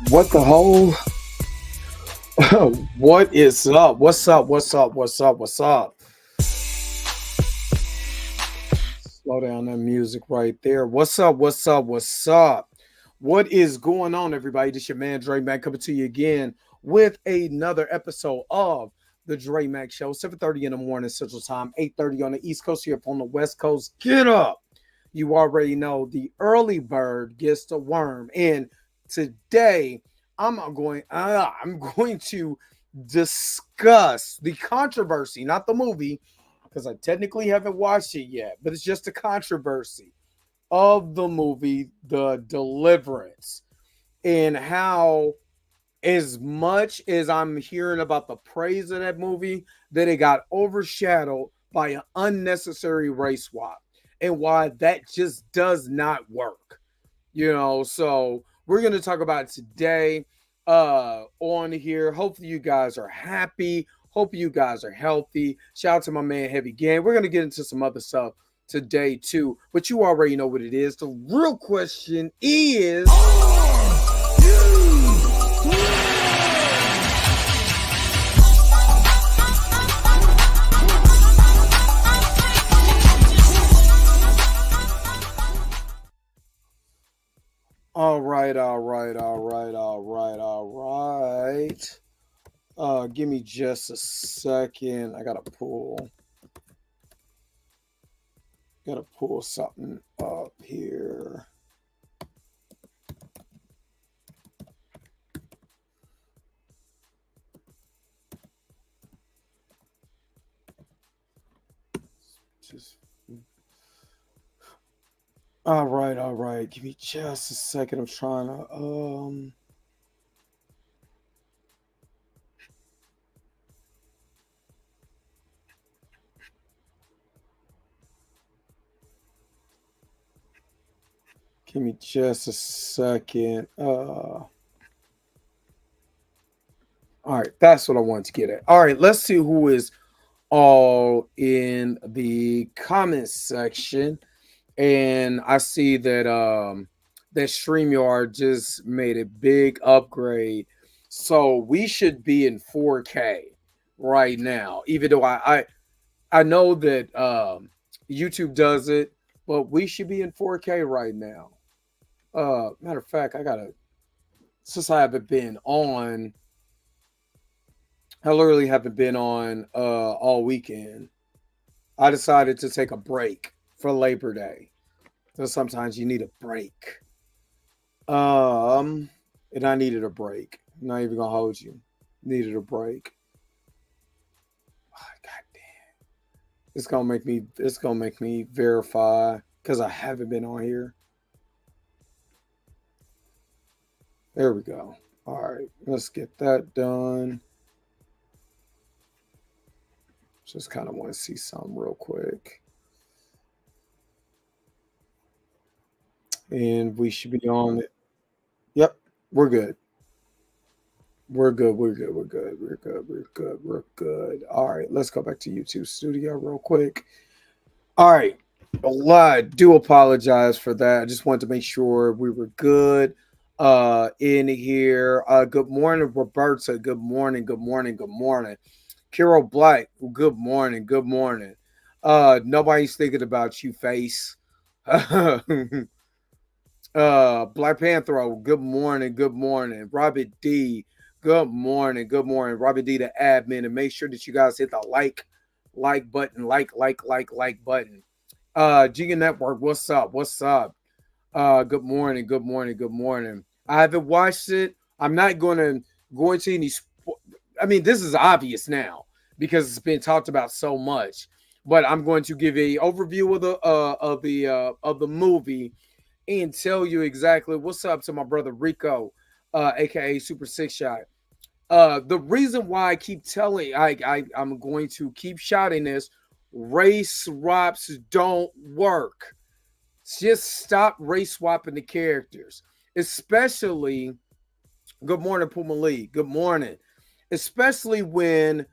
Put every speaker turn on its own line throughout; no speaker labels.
What the whole? What is up? What's up? What's up? What's up? What's up? Slow down that music right there. What's up? What's up? What's up? What is going on, everybody? This your man Dre Mac coming to you again with another episode of the Dre Mac Show. 7:30 in the morning Central Time, 8:30 on the East Coast. Here on the West Coast. Get up! You already know the early bird gets the worm, and today I'm going to discuss the controversy, not the movie, because I technically haven't watched it yet, but it's just the controversy of the movie, The Deliverance, and how, as much as I'm hearing about the praise of that movie, that it got overshadowed by an unnecessary race swap, and why that just does not work. So we're going to talk about it today on here. Hopefully you guys are happy. Hope you guys are healthy. Shout out to my man Heavy Gang. We're going to get into some other stuff today too, but you already know what it is. The real question is, all right. Give me just a second. I gotta pull something up here. All right. Give me just a second. I'm trying to give me just a second. All right, that's what I wanted to get at. All right, let's see who is all in the comments section. And I see that that StreamYard just made a big upgrade. So we should be in 4K right now. Even though I know that YouTube does it, but we should be in 4K right now. Matter of fact, since I haven't been on, I literally haven't been on all weekend. I decided to take a break for Labor Day. So sometimes you need a break. And I needed a break. I'm not even gonna hold you. Needed a break. Oh, God damn. It's gonna make me verify because I haven't been on here. There we go. All right, let's get that done. Just kind of want to see something real quick. And we should be on it. Yep, we're good. We're good. All right, let's go back to YouTube Studio real quick. All right. I do apologize for that. I just wanted to make sure we were good in here. Good morning, Roberta. Good morning. Carol Black, good morning. Nobody's thinking about you, face. Black Panther, good morning. Robert D, good morning. Robert D, the admin, and make sure that you guys hit the like button, like button. Giga Network, what's up? Good morning. I haven't watched it. I'm not going to go into any. I mean, this is obvious now because it's been talked about so much. But I'm going to give a overview of the movie and tell you exactly what's up to my brother Rico, aka Super Six Shot. The reason why I keep telling, I'm going to keep shouting this: race swaps don't work. Just stop race swapping the characters, especially. Good morning, Puma Lee. Good morning. Especially when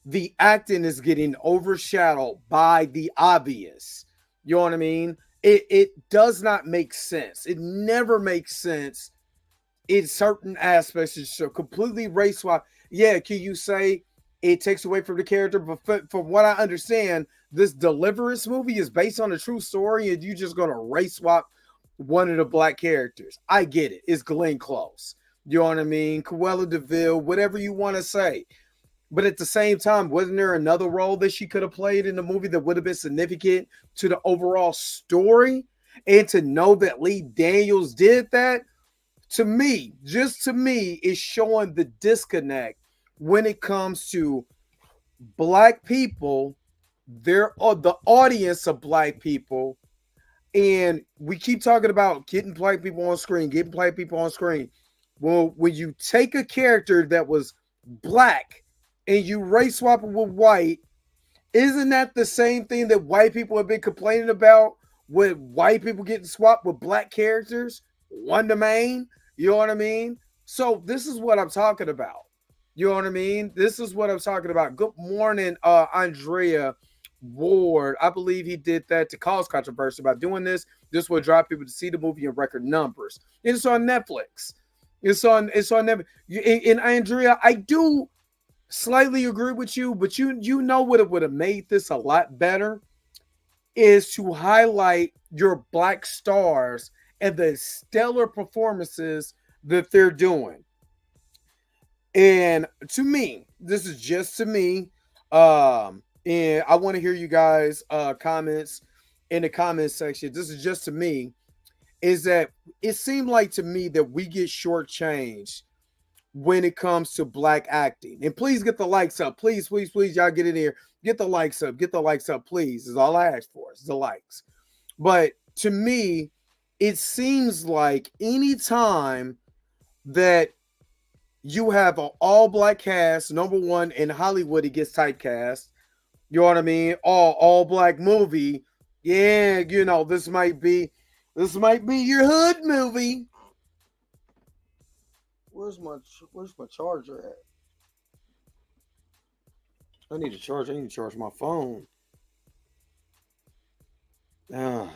the acting is getting overshadowed by the obvious. You know what I mean? it does not make sense. It never makes sense in certain aspects. It's so completely race swap. Yeah, can you say it takes away from the character? But from what I understand, this Deliverance movie is based on a true story, and you just gonna race swap one of the black characters. I get it. It's Glenn Close. You know what I mean? Cruella DeVille, whatever you want to say. But at the same time, wasn't there another role that she could have played in the movie that would have been significant to the overall story? And to know that Lee Daniels did that, to me, just to me, is showing the disconnect when it comes to black people, there are the audience of black people, and we keep talking about getting black people on screen, getting black people on screen. Well, when you take a character that was black and you race swap it with white, isn't that the same thing that white people have been complaining about with white people getting swapped with black characters? One to main, you know what I mean? So this is what I'm talking about. You know what I mean? This is what I'm talking about. Good morning, Andrea Ward. I believe he did that to cause controversy by doing this. This will drive people to see the movie in record numbers. It's on Netflix. It's on Netflix. And Andrea, I do slightly agree with you, but you know what it would have made this a lot better is to highlight your black stars and the stellar performances that they're doing. And to me, this is just to me. And I want to hear you guys comments in the comment section. This is just to me, is that it seemed like to me that we get shortchanged when it comes to black acting. And please get the likes up. Please, please, please, y'all get in here. Get the likes up. Get the likes up, please. Is all I ask for is the likes. But to me, it seems like anytime that you have an all-black cast, number one, in Hollywood, it gets typecast. You know what I mean? All-black movie. Yeah, you know, this might be your hood movie. Where's my charger at? I need to charge my phone. Golly,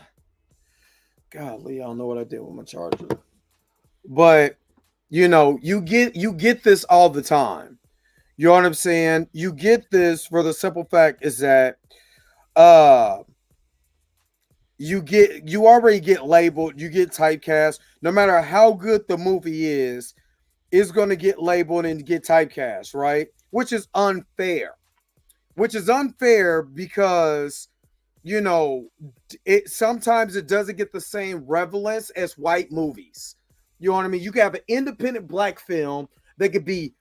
I don't know what I did with my charger. But you know, you get this all the time. You know what I'm saying? You get this for the simple fact is that you already get labeled, you get typecast. No matter how good the movie is, it's going to get labeled and get typecast, right? Which is unfair. Because you know, it sometimes it doesn't get the same relevance as white movies. You know what I mean? You can have an independent black film that could be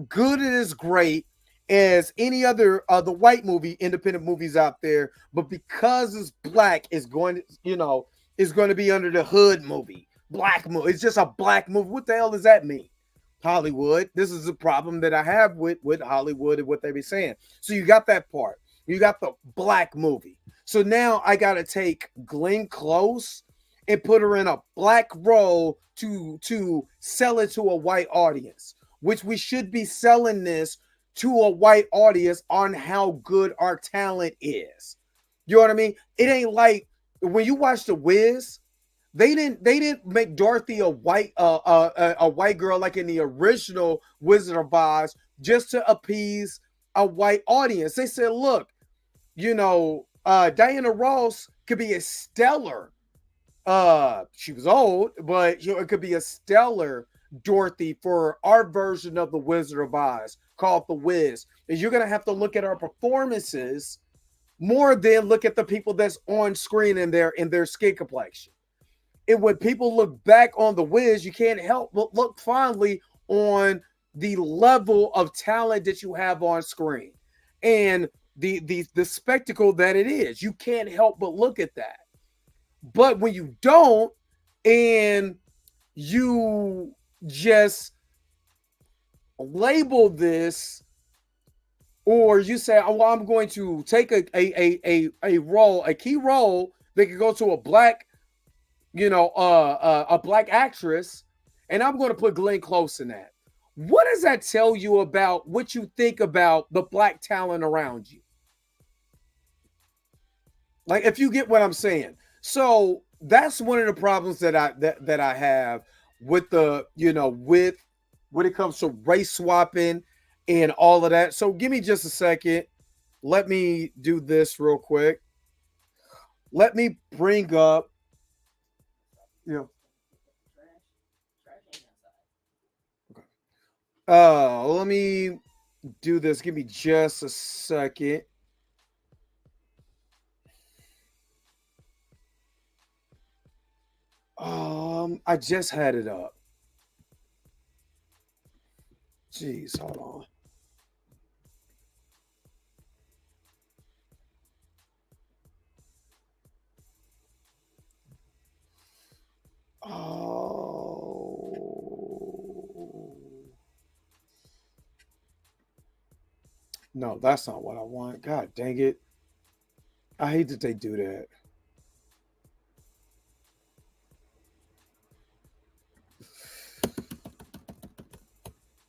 good and as great as any other the white movie independent movies out there, but because it's black, it's going to, you know, is going to be under the hood movie, black movie. It's just a black movie. What the hell does that mean? Hollywood. This is a problem that I have with Hollywood and what they be saying. So you got that part. You got the black movie. So now I got to take Glenn Close and put her in a black role to sell it to a white audience, which we should be selling this to a white audience on how good our talent is. You know what I mean? It ain't like when you watch The Wiz, they didn't make Dorothy a white girl like in the original Wizard of Oz just to appease a white audience. They said, look, you know, Diana Ross could be a stellar. She was old, but you know, it could be a stellar Dorothy for our version of the Wizard of Oz called The Wiz. And you're gonna have to look at our performances more than look at the people that's on screen in their skin complexion. And when people look back on The Wiz, you can't help but look fondly on the level of talent that you have on screen and the spectacle that it is. You can't help but look at that. But when you don't, and you just label this, or you say, "Oh, well, I'm going to take a role, a key role that could go to a black, you know, a black actress, and I'm going to put Glenn Close in that." What does that tell you about what you think about the black talent around you? Like, if you get what I'm saying. So that's one of the problems that I have with the, with when it comes to race swapping and all of that. So give me just a second. Let me do this real quick. Let me bring up, you know, let me do this. Give me just a second. I just had it up. Jeez, hold on. Oh. No, that's not what I want. God dang it. I hate that they do that.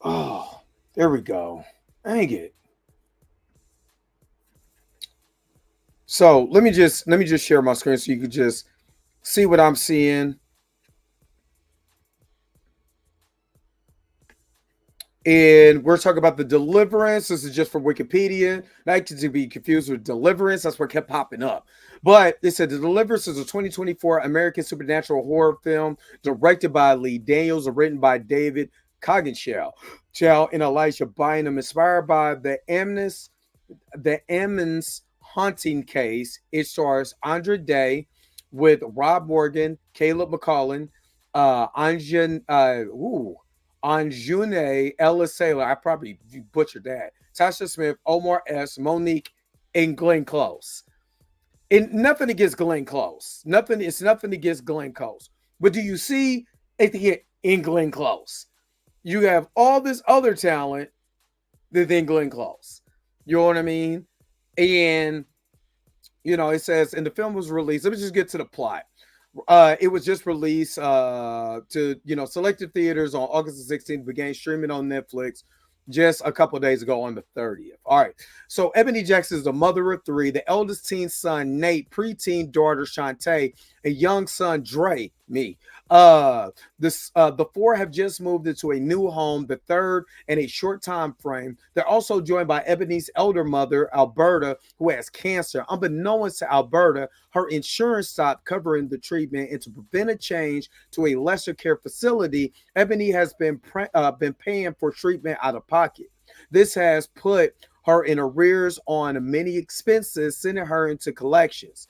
Oh, there we go. Dang it. So let me just share my screen so you can just see what I'm seeing. And we're talking about the Deliverance. This is just from Wikipedia. Not to be confused with Deliverance. That's what kept popping up. But they said the Deliverance is a 2024 American supernatural horror film directed by Lee Daniels and written by David Cogginshell. Chow and Elijah Bynum, inspired by the Emmons haunting case. It stars Andra Day with Rob Morgan, Caleb McCollin, Anjune Ella Saylor. I probably butchered that. Tasha Smith, Omar S, Monique, and Glenn Close. And nothing against Glenn Close. Nothing. It's nothing against Glenn Close. But do you see at the hit in Glenn Close? You have all this other talent than Glenn Close. You know what I mean? And it says, and the film was released. Let me just get to the plot. It was just released to selected theaters on August the 16th, began streaming on Netflix just a couple days ago on the 30th. All right. So Ebony Jackson is the mother of three, the eldest teen son, Nate, preteen daughter, Shantae, a young son, Dre, me. The four have just moved into a new home, the third in a short time frame. They're also joined by Ebony's elder mother, Alberta, who has cancer. Unbeknownst to Alberta, her insurance stopped covering the treatment, and to prevent a change to a lesser care facility, Ebony has been paying for treatment out of pocket. This has put her in arrears on many expenses, sending her into collections.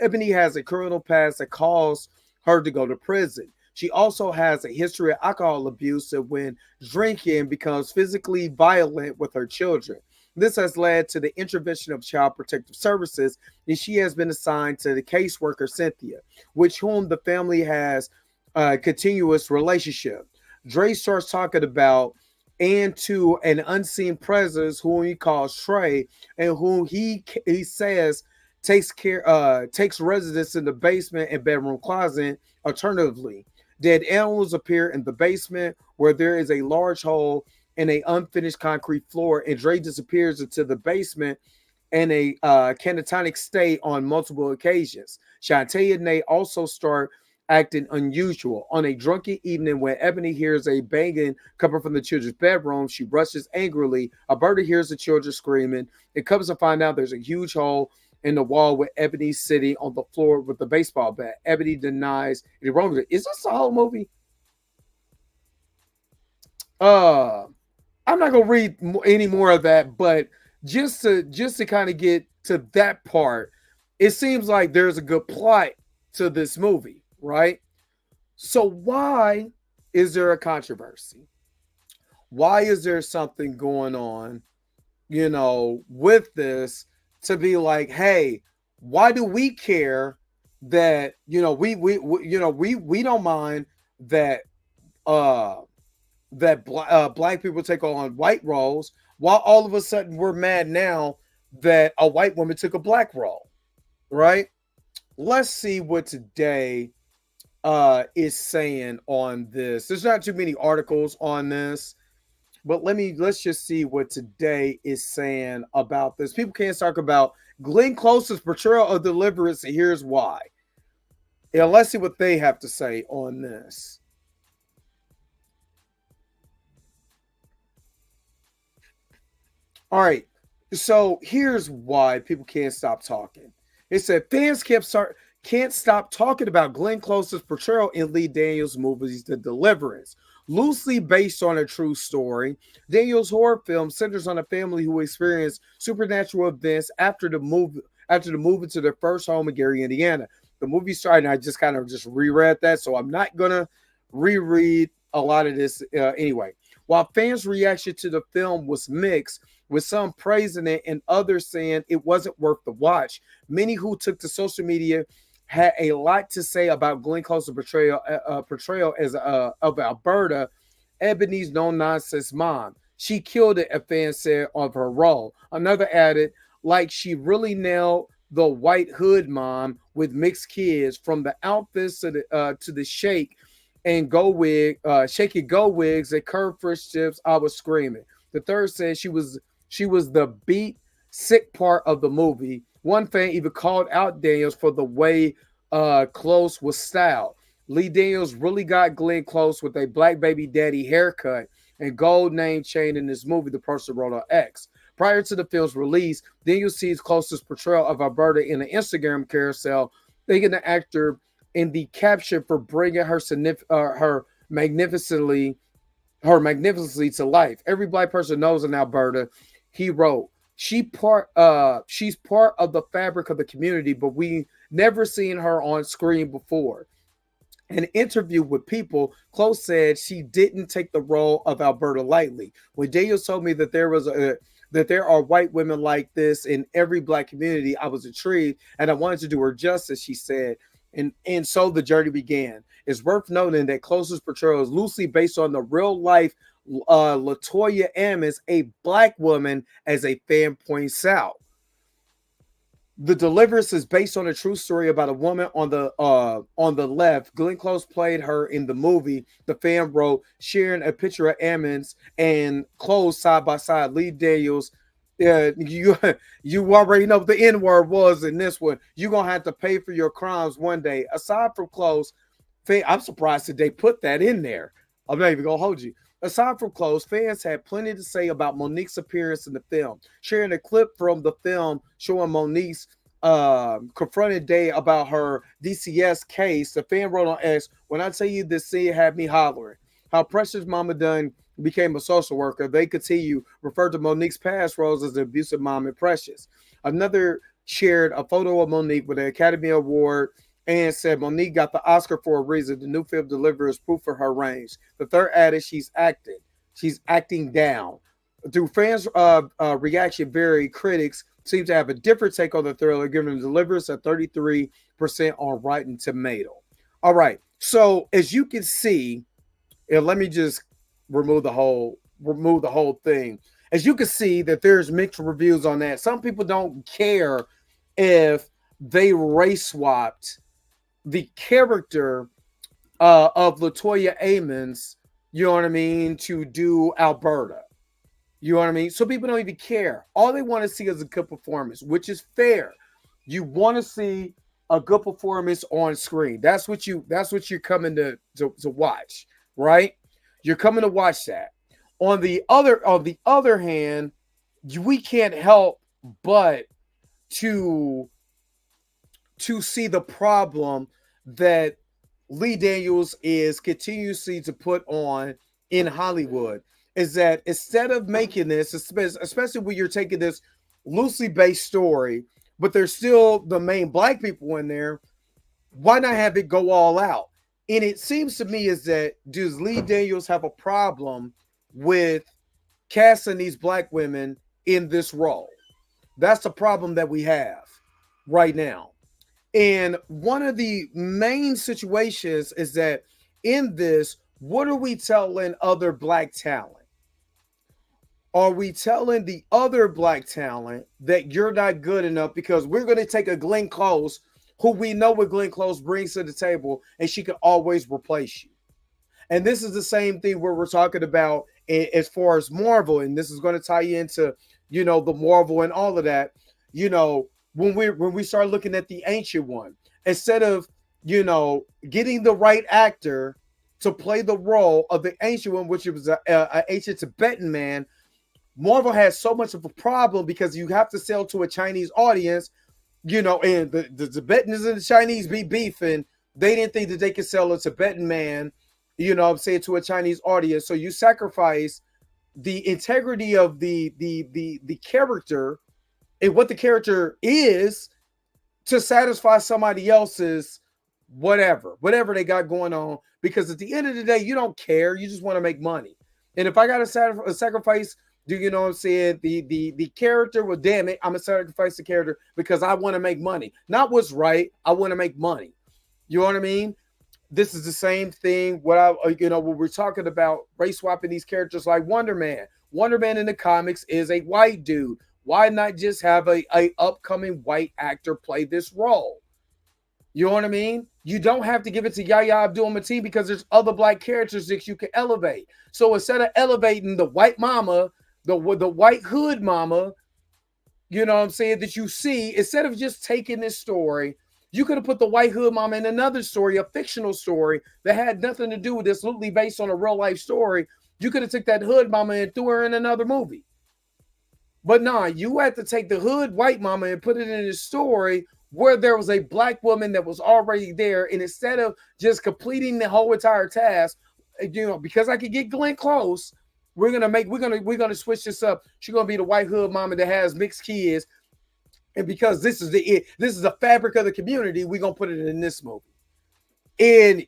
Ebony has a criminal past that caused her to go to prison. She also has a history of alcohol abuse and when drinking becomes physically violent with her children. This has led to the intervention of Child Protective Services, and she has been assigned to the caseworker Cynthia, with whom the family has a continuous relationship. Dre starts talking about and to an unseen presence whom he calls Trey, and whom he says takes residence in the basement and bedroom closet. Alternatively, dead animals appear in the basement where there is a large hole in a unfinished concrete floor, and Dre disappears into the basement in a catatonic state on multiple occasions. Shantae and Nate also start acting unusual. On a drunken evening when Ebony hears a banging coming from the children's bedroom, she rushes angrily. Alberta hears the children screaming. It comes to find out there's a huge hole in the wall with Ebony sitting on the floor with the baseball bat. Ebony denies any wrong with it. Is this the whole movie? I'm not gonna read any more of that, but just to kind of get to that part, it seems like there's a good plot to this movie, right? So why is there a controversy? Why is there something going on, with this to be like, hey, why do we care that we don't mind that uh black people take on white roles, while all of a sudden we're mad now that a white woman took a black role, right? Let's see what today is saying on this. There's not too many articles on this, but let's just see what today is saying about this. People can't talk about Glenn Close's portrayal of Deliverance, and here's why. Yeah, let's see what they have to say on this. All right. So here's why people can't stop talking. It said fans can't stop talking about Glenn Close's portrayal in Lee Daniels' movies The Deliverance. Loosely based on a true story, Daniels' horror film centers on a family who experienced supernatural events after the move into their first home in Gary, Indiana. The movie started, and I just kind of just reread that, so I'm not gonna reread a lot of this anyway. While fans' reaction to the film was mixed, with some praising it and others saying it wasn't worth the watch. Many who took to social media had a lot to say about Glenn Close's portrayal as of Alberta, Ebony's no nonsense mom. She killed it, a fan said of her role. Another added, like she really nailed the white hood mom with mixed kids, from the outfits to the shake and go wigs and curved fish tips. I was screaming. The third said she was the beat sick part of the movie. One fan even called out Daniels for the way Close was styled. Lee Daniels really got Glenn Close with a black baby daddy haircut and gold name chain in this movie, the person wrote on X. Prior to the film's release, Daniels sees Close's portrayal of Alberta in an Instagram carousel, thanking the actor in the caption for bringing her magnificently to life. Every black person knows in Alberta, he wrote. She's part of the fabric of the community, but we never seen her on screen before. In an interview with People, Close said she didn't take the role of Alberta lightly. When Daniels told me that there are white women like this in every black community, I was intrigued and I wanted to do her justice, she said. And so the journey began. It's worth noting that Close's portrayal is loosely based on the real life Latoya Ammons, a black woman, as a fan points out. The Deliverance is based on a true story about a woman on the left. Glenn Close played her in the movie. The fan wrote, sharing a picture of Ammons and Close side by side. Lee Daniels, you you already know what the N word was in this one. You're gonna have to pay for your crimes one day. Aside from Close, I'm surprised that they put that in there. I'm not even gonna hold you. Aside from Close, fans had plenty to say about Monique's appearance in the film, sharing a clip from the film showing Monique's confronted Day about her DCS case. The fan wrote on X, when I tell you this scene had me hollering. How Precious Mama Dunn became a social worker. They continue referred to Monique's past roles as an abusive mom and Precious. Another shared a photo of Monique with an Academy Award and said Monique got the Oscar for a reason. The new film delivers proof for her range. The third added she's acting. She's acting down. Through fans' reaction vary, critics seem to have a different take on the thriller, giving the Deliverance a 33% on Rotten Tomato. All right. So as you can see, and let me just remove the whole thing. As you can see that there's mixed reviews on that. Some people don't care if they race swapped the character of Latoya Ammons, you know what I mean, to do Alberta. You know what I mean? So people don't even care. All they want to see is a good performance, which is fair. You want to see a good performance on screen. That's what you're coming to watch, right? You're coming to watch that. On the other hand, we can't help but to see the problem that Lee Daniels is continuously to put on in Hollywood, is that instead of making this, especially when you're taking this loosely based story, but there's still the main black people in there, why not have it go all out? And it seems to me is that does Lee Daniels have a problem with casting these black women in this role? That's the problem that we have right now. And one of the main situations is that in this, what are we telling other black talent? Are we telling the other black talent that you're not good enough because we're going to take a Glenn Close, who we know what Glenn Close brings to the table, and she can always replace you? And this is the same thing where we're talking about as far as Marvel, and this is going to tie you into, the Marvel and all of that. When we start looking at the Ancient One, instead of getting the right actor to play the role of the ancient one, which was a ancient Tibetan man. Marvel has so much of a problem because you have to sell to a Chinese audience, and the Tibetans and the Chinese be beefing. They didn't think that they could sell a Tibetan man, to a Chinese audience. So you sacrifice the integrity of the character and what the character is to satisfy somebody else's whatever they got going on. Because at the end of the day, you don't care. You just want to make money. And if I got to sacrifice, the character, well, damn it, I'm gonna sacrifice the character because I want to make money. Not what's right. I want to make money. You know what I mean? This is the same thing. When we're talking about race swapping these characters like Wonder Man. Wonder Man in the comics is a white dude. Why not just have a upcoming white actor play this role? You know what I mean? You don't have to give it to Yahya Abdul-Mateen because there's other black characters that you can elevate. So instead of elevating the white mama, the white hood mama, that you see, instead of just taking this story, you could have put the white hood mama in another story, a fictional story that had nothing to do with this, loosely based on a real life story. You could have took that hood mama and threw her in another movie. But nah, you had to take the hood white mama and put it in a story where there was a black woman that was already there. And instead of just completing the whole entire task, because I could get Glenn Close, we're gonna switch this up. She's gonna be the white hood mama that has mixed kids. And because this is the fabric of the community, we're gonna put it in this movie. And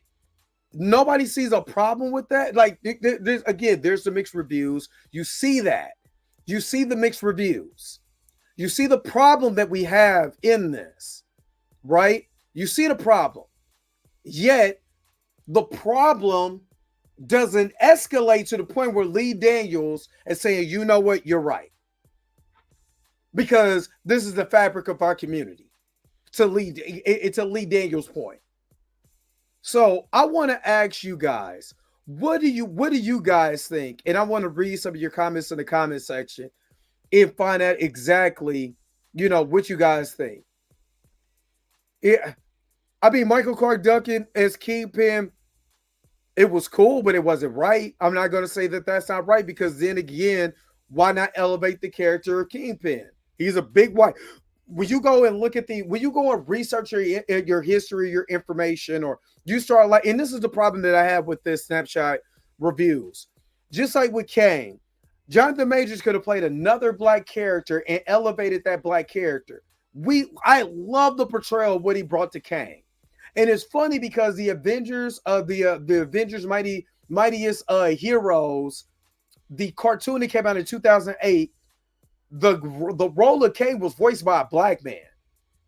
nobody sees a problem with that. Like, there's the mixed reviews. You see that. You see the mixed reviews. You see the problem that we have in this, right? You see the problem. Yet, the problem doesn't escalate to the point where Lee Daniels is saying, you know what, you're right. Because this is the fabric of our community. It's a Lee Daniels point. So I want to ask you guys, what do you guys think? And I want to read some of your comments in the comment section and find out exactly, what you guys think. Yeah, I mean, Michael Clark Duncan as Kingpin, it was cool, but it wasn't right. I'm not going to say that that's not right, because then again, why not elevate the character of Kingpin? He's a big white. When you go and research your history, your information, or you start and this is the problem that I have with this snapshot reviews. Just like with Kang, Jonathan Majors could have played another black character and elevated that black character. I love the portrayal of what he brought to Kang. And it's funny because the Avengers Mightiest Heroes, the cartoon that came out in 2008, the role of Kang was voiced by a black man.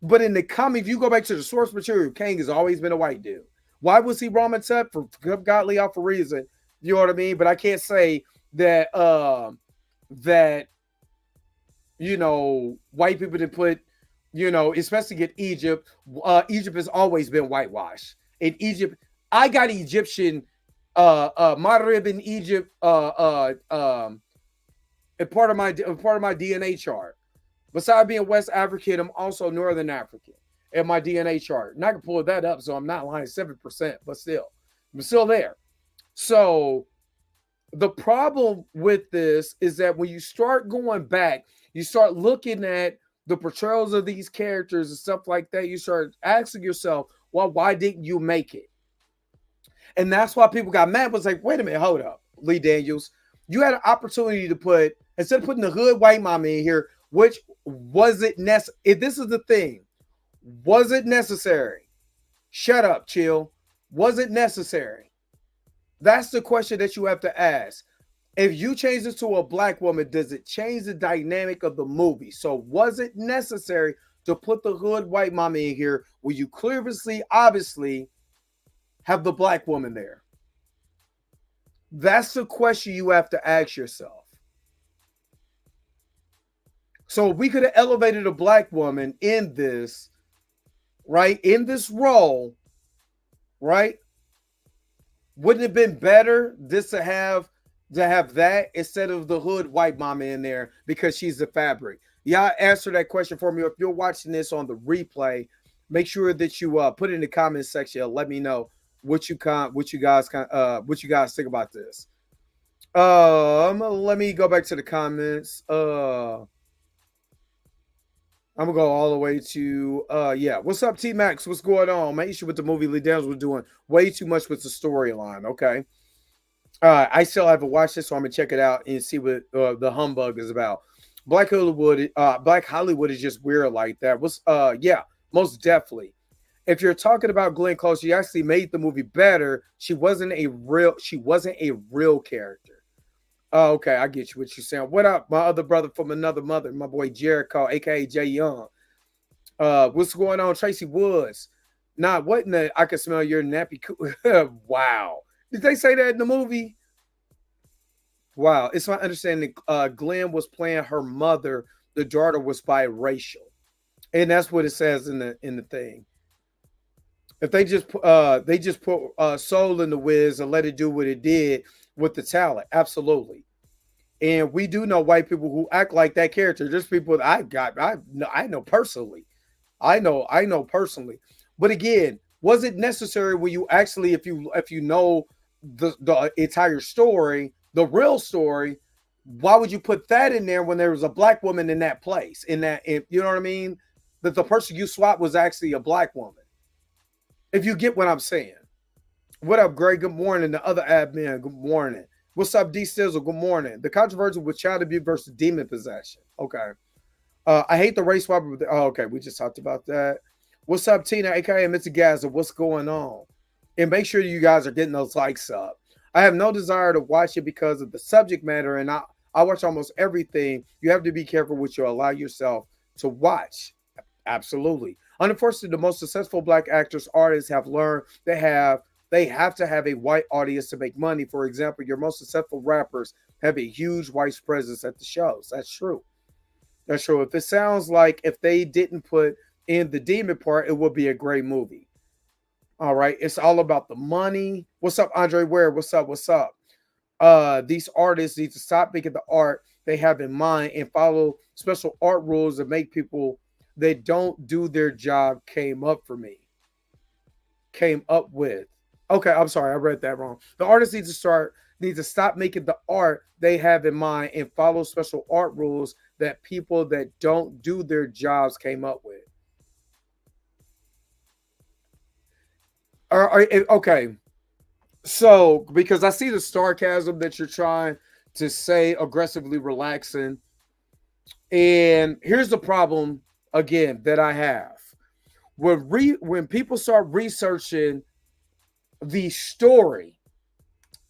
But in the comic, if you go back to the source material, Kang has always been a white dude. Why was he Ramatut? For godly awful reason. You know what I mean? But I can't say that white people didn't put, especially in Egypt. Egypt has always been whitewashed. In Egypt, I got Egyptian Maghreb in Egypt and part of my DNA chart. Besides being West African, I'm also Northern African in my DNA chart. And I can pull that up, so I'm not lying 7%, but still, I'm still there. So the problem with this is that when you start going back, you start looking at the portrayals of these characters and stuff like that, you start asking yourself, well, why didn't you make it? And that's why people got mad. Was like, wait a minute, hold up, Lee Daniels. You had an opportunity to put, instead of putting the hood white mama in here, which was it necessary? If this is the thing, was it necessary? Shut up, chill. Was it necessary? That's the question that you have to ask. If you change this to a black woman, does it change the dynamic of the movie? So was it necessary to put the hood white mama in here where you clearly, obviously, have the black woman there? That's the question you have to ask yourself. So we could have elevated a black woman in this, right? In this role, right? Wouldn't it have been better just to have that instead of the hood white mama in there because she's the fabric? Y'all answer that question for me. If you're watching this on the replay, Make sure that you put it in the comment section. Let me know what you guys think about this. Let me go back to the comments. I'm gonna go all the way to yeah. What's up, T Max? What's going on? My issue with the movie Lee Daniels was doing way too much with the storyline. Okay. I still haven't watched it, so I'm gonna check it out and see what the humbug is about. Black Hollywood is just weird like that. Yeah, most definitely. If you're talking about Glenn Close, she actually made the movie better. She wasn't a real character. Oh, okay, I get you what you're saying. What up, my other brother from another mother, my boy Jericho, aka Jay Young. What's going on, Tracy Woods? Nah, what in the I can smell your nappy. Wow. Did they say that in the movie? Wow. It's my understanding Glenn was playing her mother. The daughter was biracial. And that's what it says in the thing. If they just put soul in the whiz and let it do what it did with the talent, absolutely. And we do know white people who act like that character. There's people that I know personally. I know personally. But again, was it necessary when you actually if you know the entire story, the real story, why would you put that in there when there was a black woman in that place? You know what I mean? That the person you swapped was actually a black woman. If you get what I'm saying. What up, Greg? Good morning. The other admin, good morning. What's up, D Sizzle? Good morning. The controversy with child abuse versus demon possession. Okay. I hate the race swap. Oh, okay. We just talked about that. What's up, Tina, aka Mr. Gaza? What's going on? And make sure you guys are getting those likes up. I have no desire to watch it because of the subject matter, and I watch almost everything. You have to be careful what you allow yourself to watch. Absolutely. Unfortunately, the most successful black actors, artists have learned they have to have a white audience to make money. For example, your most successful rappers have a huge white presence at the shows. That's true. That's true. If it sounds like if they didn't put in the demon part, it would be a great movie. All right. It's all about the money. What's up, Andre Ware? What's up? What's up? These artists need to stop making the art they have in mind and follow special art rules that make people that don't do their job came up for me. Came up with. Okay, I'm sorry, I read that wrong. The artists need to stop making the art they have in mind and follow special art rules that people that don't do their jobs came up with. Okay. So, because I see the sarcasm that you're trying to say, aggressively relaxing. And here's the problem again that I have. When people start researching the story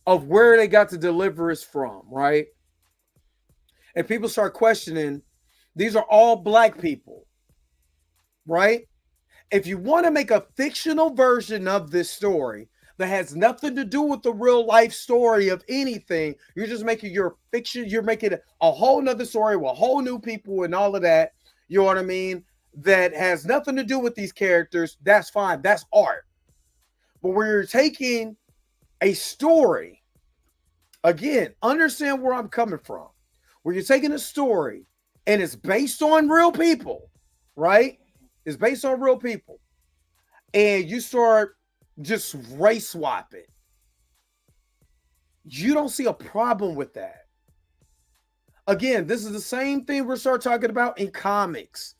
of where they got the Deliverance from, right? And people start questioning, these are all black people, right? If you want to make a fictional version of this story that has nothing to do with the real life story of anything, you're just making your fiction, you're making a whole nother story with whole new people and all of that, you know what I mean? That has nothing to do with these characters, that's fine. That's art. But where you're taking a story, again, understand where I'm coming from. Where you're taking a story and it's based on real people, right? It's based on real people. And you start just race swapping. You don't see a problem with that. Again, this is the same thing we're start talking about in comics.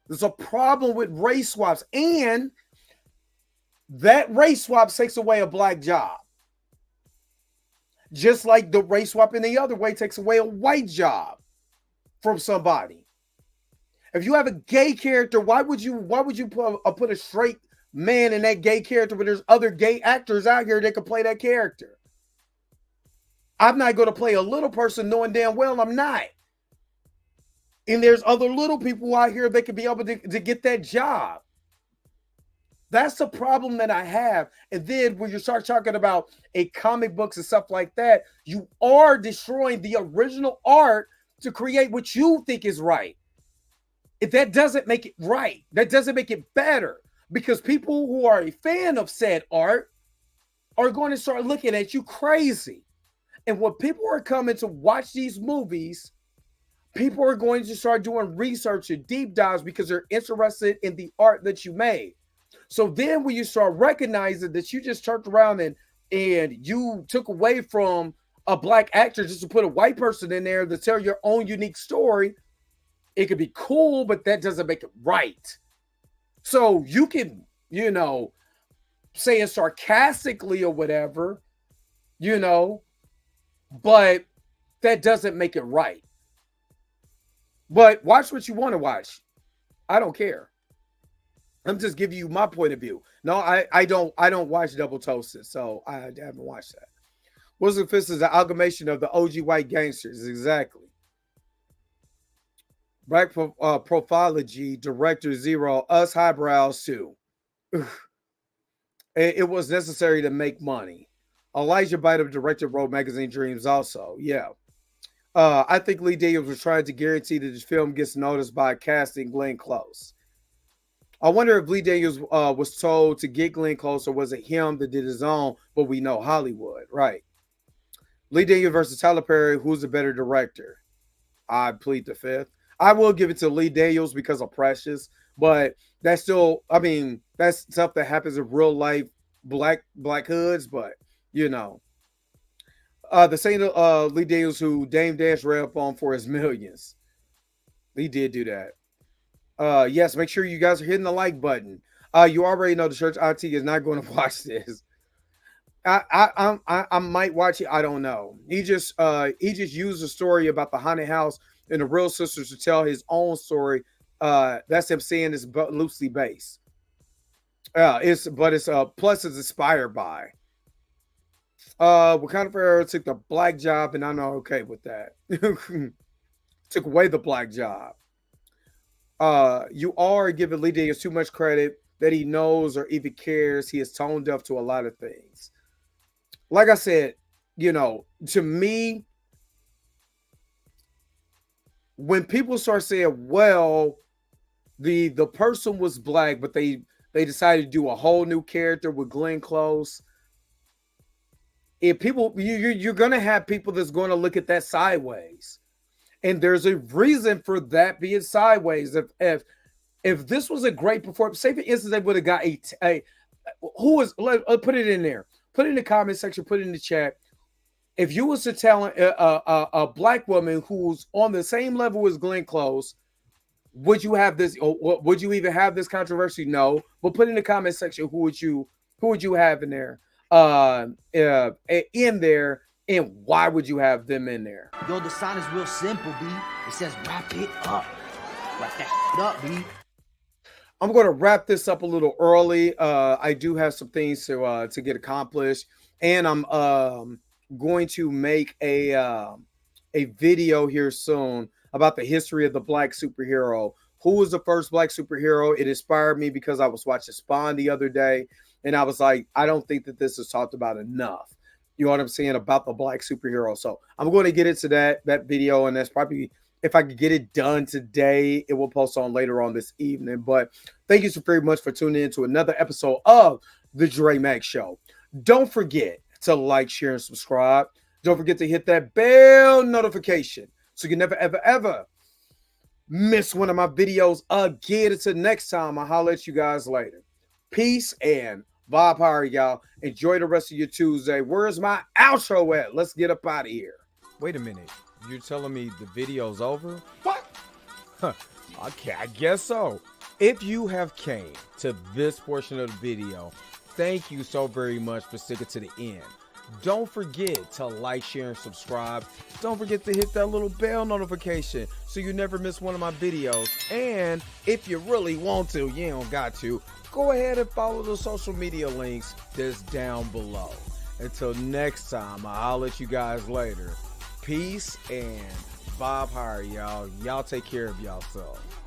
There's a problem with race swaps, and that race swap takes away a black job. Just like the race swap in the other way takes away a white job from somebody. If you have a gay character, why would you put a straight man in that gay character when there's other gay actors out here that can play that character? I'm not going to play a little person knowing damn well I'm not. And there's other little people out here that could be able to get that job. That's the problem that I have. And then when you start talking about a comic books and stuff like that, you are destroying the original art to create what you think is right. If that doesn't make it right, that doesn't make it better, because people who are a fan of said art are going to start looking at you crazy. And when people are coming to watch these movies, people are going to start doing research and deep dives because they're interested in the art that you made. So then when you start recognizing that you just turned around and you took away from a black actor just to put a white person in there to tell your own unique story, it could be cool, but that doesn't make it right. So you can, say it sarcastically or whatever, but that doesn't make it right. But watch what you want to watch. I don't care. I'm just giving you my point of view. No, I don't watch Double Toasted, so I haven't watched that. Wilson Fisk is an amalgamation of the OG white gangsters, exactly. Black Profology, Director Zero, us highbrows too. It was necessary to make money. Elijah Biden directed Road Magazine Dreams also. Yeah. I think Lee Daniels was trying to guarantee that his film gets noticed by casting Glenn Close. I wonder if Lee Daniels was told to get Glenn Close, or was it him that did his own, but we know Hollywood, right? Lee Daniels versus Tyler Perry, who's the better director? I plead the fifth. I will give it to Lee Daniels because of Precious, but that's still, that's stuff that happens in real life black hoods, but the same Lee Daniels who Dame Dash ran up on for his millions. He did do that. Yes, make sure you guys are hitting the like button. You already know the church IT is not going to watch this. I might watch it. I don't know. He just used a story about the haunted house and the real sisters to tell his own story. That's him saying it's loosely based. It's plus it's inspired by. Wakanda Forever took the black job, and I'm not okay with that. Took away the black job. You are giving Lee Daniels too much credit that he knows or even cares. He is tone deaf to a lot of things. Like I said, to me, when people start saying, well, the person was black, but they decided to do a whole new character with Glenn Close. If people, you're going to have people that's going to look at that sideways. And there's a reason for that being sideways. If this was a great performance, say for instance, they would have got put it in there. Put it in the comment section, put it in the chat. If you was to tell a black woman who's on the same level as Glenn Close, would you have this? Or would you even have this controversy? No. But put in the comment section who would you have in there? In there, and why would you have them in there?
Yo, the sign is real simple, B. It says wrap it up. Wrap that up, B.
I'm going to wrap this up a little early. I do have some things to get accomplished, and I'm going to make a video here soon about the history of the black superhero. Who was the first black superhero? It inspired me because I was watching Spawn the other day, and I was like, I don't think that this is talked about enough. You know what I'm saying about the black superhero. So I'm going to get into that video, and that's probably, if I could get it done today, it will post on later on this evening. But thank you so very much for tuning in to another episode of The Dre Max Show. Don't forget to like, share, and subscribe. Don't forget to hit that bell notification so you never, ever, ever miss one of my videos again. Until next time, I'll holler at you guys later. Peace and vibe power, y'all. Enjoy the rest of your Tuesday. Where's my outro at? Let's get up out of here. Wait a minute. You're telling me the video's over? What? Okay, I guess so. If you have came to this portion of the video, thank you so very much for sticking to the end. Don't forget to like, share, and subscribe. Don't forget to hit that little bell notification so you never miss one of my videos. And if you really want to, you don't got to, go ahead and follow the social media links that's down below. Until next time, I'll let you guys later. Peace and vibe higher, y'all. Y'all take care of yourself.